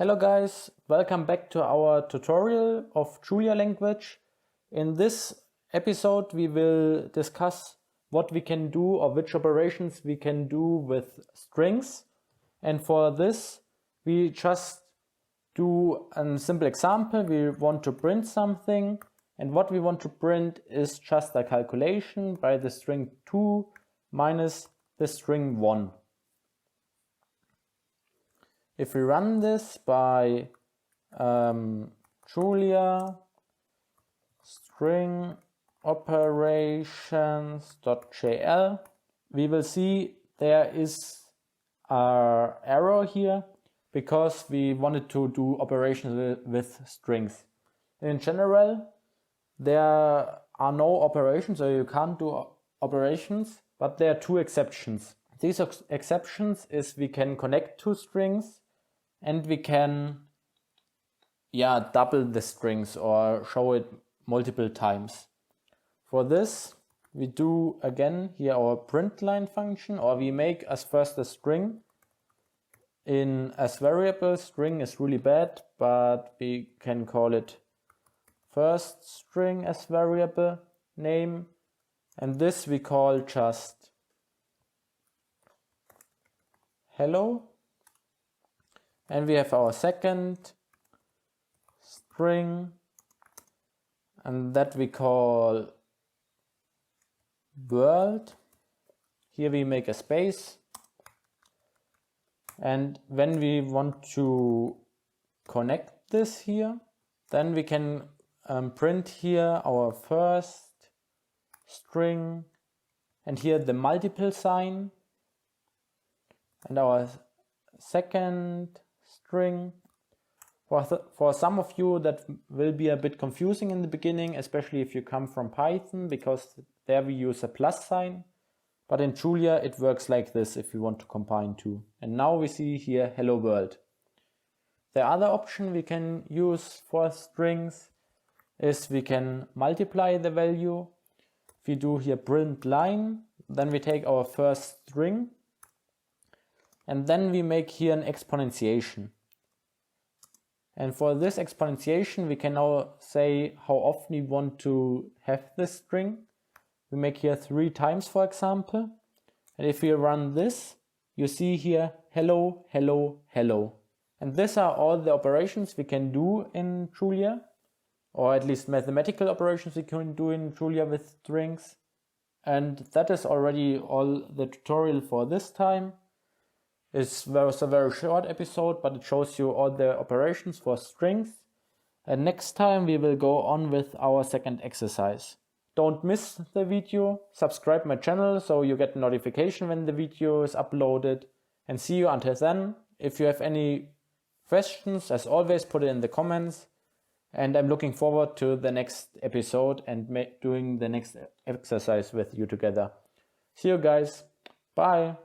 Hello guys, welcome back to our tutorial of Julia language. In this episode we will discuss what we can do or which operations we can do with strings. And for this we just do a simple example. We want to print something, and what we want to print is just a calculation by the string 2 minus the string 1. If we run this by Julia string operations.jl, we will see there is an error here because we wanted to do operations with strings. In general, there are no operations, or you can't do operations, but there are two exceptions. These exceptions is we can connect two strings and we can double the strings or show it multiple times. For this we do again here our print line function, or we make as first a string in as variable. String is really bad, but we can call it first string as variable name, and this we call just hello. And we have our second string, and that we call world. Here we make a space, and when we want to connect this here, then we can print here our first string and here the multiple sign, and our second string. For some of you that will be a bit confusing in the beginning, especially if you come from Python, because there we use a plus sign, but in Julia it works like this if you want to combine two. And now we see here hello world. The other option we can use for strings is we can multiply the value. If we do here print line, then we take our first string and then we make here an exponentiation. And for this exponentiation we can now say how often we want to have this string. We make here 3 times, for example. And if we run this, you see here hello, hello, hello. And these are all the operations we can do in Julia, or at least mathematical operations we can do in Julia with strings. And that is already all the tutorial for this time. It was a very short episode, but it shows you all the operations for strings. And next time we will go on with our second exercise. Don't miss the video, subscribe my channel so you get notification when the video is uploaded. And see you until then. If you have any questions, as always, put it in the comments. And I'm looking forward to the next episode and doing the next exercise with you together. See you guys. Bye.